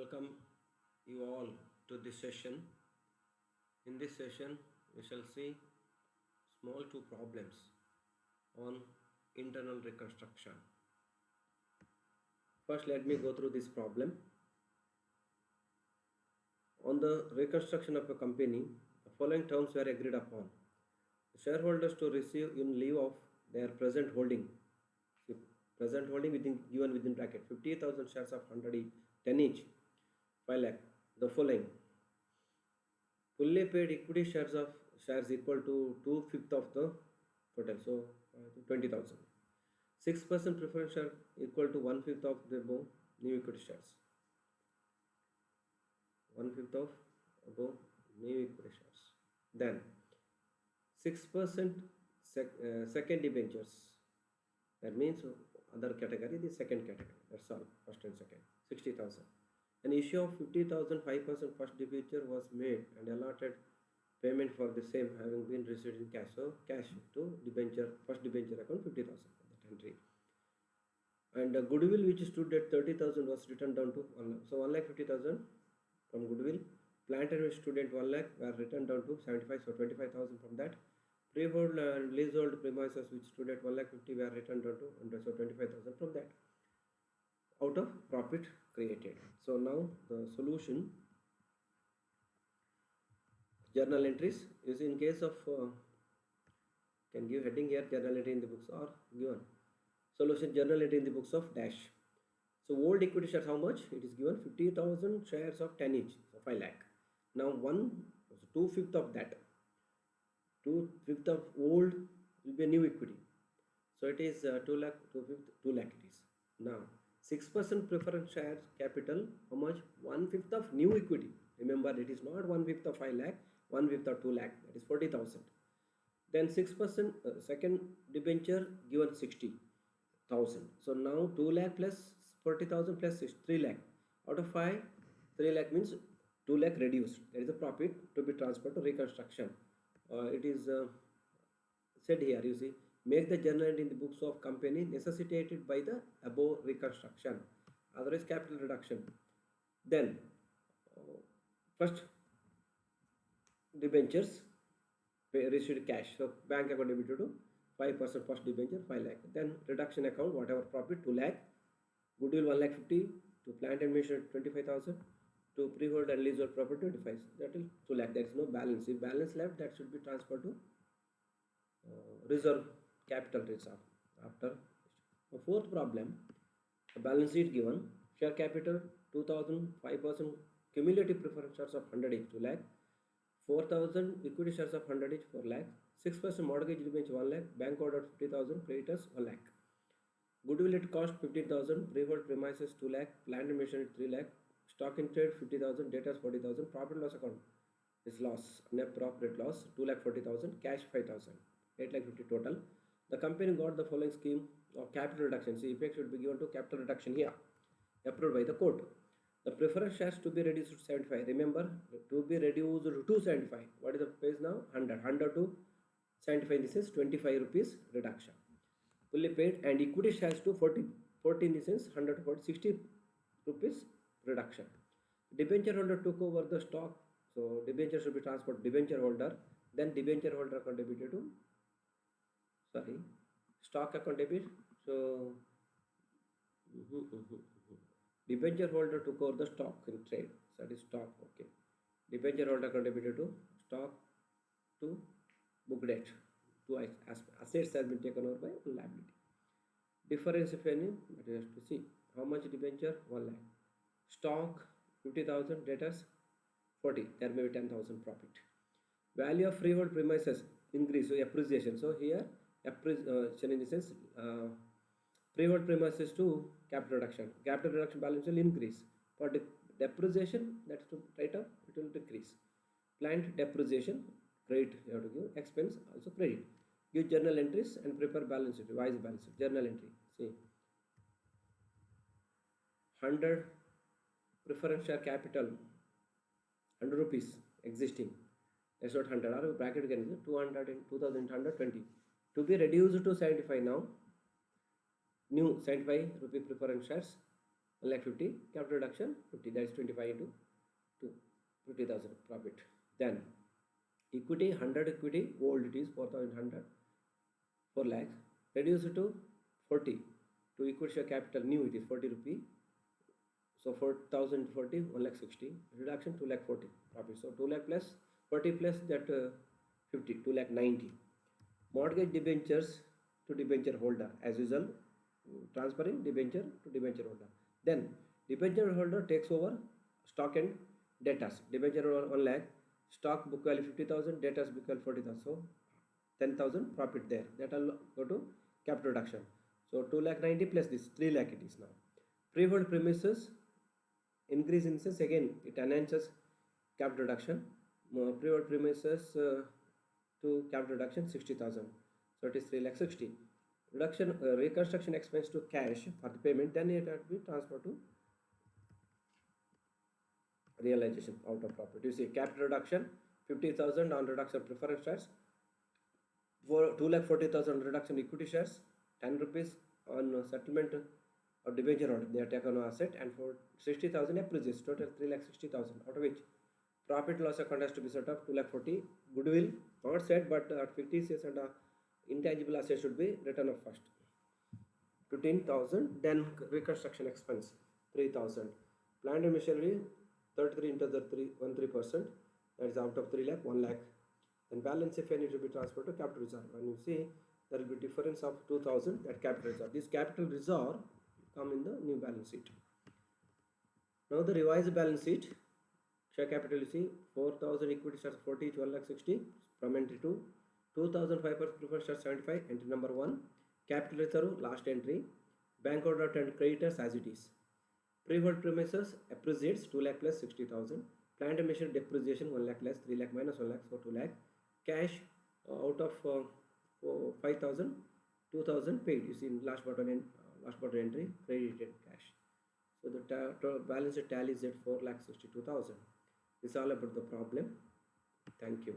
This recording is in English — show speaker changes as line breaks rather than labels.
Welcome you all to this session. In this session, we shall see small two problems on internal reconstruction. First, let me go through this problem. On the reconstruction of a company, the following terms were agreed upon. The shareholders to receive in lieu of their present holding. Present holding given within bracket 50,000 shares of 100 each, 10 each, 5 lakh. The following: fully paid equity shares equal to 2/5 of the total, so 20,000. 6% preference share equal to 1/5 of the above new equity shares. 1/5 of above new equity shares. Then 6% second debentures. That means other category, the second category. That's all. First and second. 60,000. An issue of 50,000 5% first debenture was made and allotted payment for the same having been received in cash. So cash to debenture, first debenture account 50,000 that entry. And goodwill which stood at 30,000 was written down to 1 lakh. So 1,50,000 from goodwill. Plant and which stood at 1 lakh were written down to 75, so 25,000 from that. Freehold and leasehold premises which stood at 1,50,000 were written down to 100, so 25,000 from that, out of profit created. So now the solution, journal entries is in case of can give heading here, journal entry in the books, or given solution journal entry in the books of dash. So old equity shares, how much? It is given 50,000 shares of 10 each, so 5 lakh. Now 2/5 of that, 2/5 of old will be a new equity, so it is 2 lakh, 2 lakh it is. Now 6% preference shares capital, how much? 1/5 of new equity. Remember, it is not 1/5 of 5 lakh, 1/5 of 2 lakh, that is 40,000. Then 6% second debenture given 60,000. So now 2 lakh plus 40,000 plus 3 lakh. Out of 5, 3 lakh means 2 lakh reduced. That is the profit to be transferred to reconstruction. It is said here, you see, make the journal entry in the books of company necessitated by the above reconstruction, otherwise capital reduction. Then first debentures received cash, so bank account debited to 5% first debenture 5 lakh. Then reduction account, whatever profit 2 lakh, goodwill 1,50,000, to plant and machinery 25,000, to freehold and leasehold property 25, that is 2 lakh. There is no balance. If balance left, that should be transferred to reserve, capital reserve. After the fourth problem, the balance sheet given, share capital 2,000, 5% cumulative preference shares of 100 each 2 lakh, 4,000 equity shares of 100 each 4 lakh, 6% mortgage debenture 1 lakh, bank order 50,000, creditors 1 lakh. Goodwill at cost 15,000, freehold premises 2 lakh, plant and machinery 3 lakh, stock in trade 50,000, debtors 40,000, profit loss account is loss, net profit loss 2,40,000, cash 5,000, 8,50,000 total. The company got the following scheme of capital reduction. See, effect should be given to capital reduction here, approved by the court. The preference shares to be reduced to 75. Remember, to be reduced to 75. What is the price now? 100. 100 to 75. This is 25 rupees reduction. Fully paid, and equity shares to 40. 40 in the sense 100 to 40, 60 rupees reduction. Debenture holder took over the stock, so debenture should be transferred to debenture holder. Then debenture holder contributed to stock account debit. So debenture holder took over the stock in trade, so that is stock. Okay, debenture holder contributed to stock to book debt. Two assets has been taken over by liability. Difference, if any, that is to see. How much debenture? 1 lakh. Stock 50,000, debtors 40. There may be 10,000 profit. Value of freehold premises increase, so appreciation. So here appreciation in the sense freehold premises to capital reduction. Capital reduction balance will increase. For depreciation, that's to write up, it will decrease. Plant depreciation, credit you have to give. Expense also credit. Give journal entries and prepare balance sheet, revise balance sheet. Journal entry. See, 100 preference share capital, 100 rupees existing. That's not 100. Or bracket again, 200 and 2,120. To be reduced to 75 now. New 75 rupee preference shares 1 lakh 50, capital reduction 50, that is 25 into 2, 50,000 profit. Then equity, 100 equity, old it is 4,100, 4 lakhs, reduce it to 40, to equity share capital new it is 40 rupee, so 4,040, 1 lakh 60, reduction 2 lakh 40 profit. So 2 lakh plus 40 plus that 50, 2 lakh 90. Mortgage debentures to debenture holder as usual, transferring debenture to debenture holder. Then debenture holder takes over stock and debtors. Debenture 1 lakh, stock book value 50,000, debtors book value 40,000. So 10,000 profit there. That will go to capital reduction. So 2 lakh 90 plus this 3 lakh it is now. Freehold premises increase in sense, again it enhances capital reduction. Freehold premises to capital reduction 60,000. So it is 3 lakh 60. Reduction reconstruction expense to cash for the payment, then it has to be transferred to realization out of profit. You see capital reduction 50,000 on reduction preference shares, for 2 lakh 40,000 reduction equity shares, 10 rupees on settlement or debenture order they are taken on asset, and for 60,000 appraisals, total 3 lakh 60,000, out of which profit loss account has to be set up 2 lakh 40, goodwill not set, but fictitious and intangible assets should be written off first 15,000, then reconstruction expense 3,000, plant and machinery 33 into the 13%, that is out of 3 lakh 1 lakh, then balance if any to be transferred to capital reserve, and you see there will be difference of 2,000 at capital reserve. This capital reserve come in the new balance sheet. Now the revised balance sheet, share capital, you see 4,000 equity shares 40, 12 lakh 60 from entry 2, 2,500 preferred shares 75, entry number 1, capital reserve last entry, bank order and creditors as it is. Freehold premises appreciates 2 lakh plus 60,000, plant and machinery depreciation 1 lakh less, 3 lakh minus 1 lakh, so 2 lakh, cash out of 5,000, 2,000 paid, you see in last quarter entry credited cash. So the balance sheet tally is at 4,62,000. This is all about the problem. Thank you.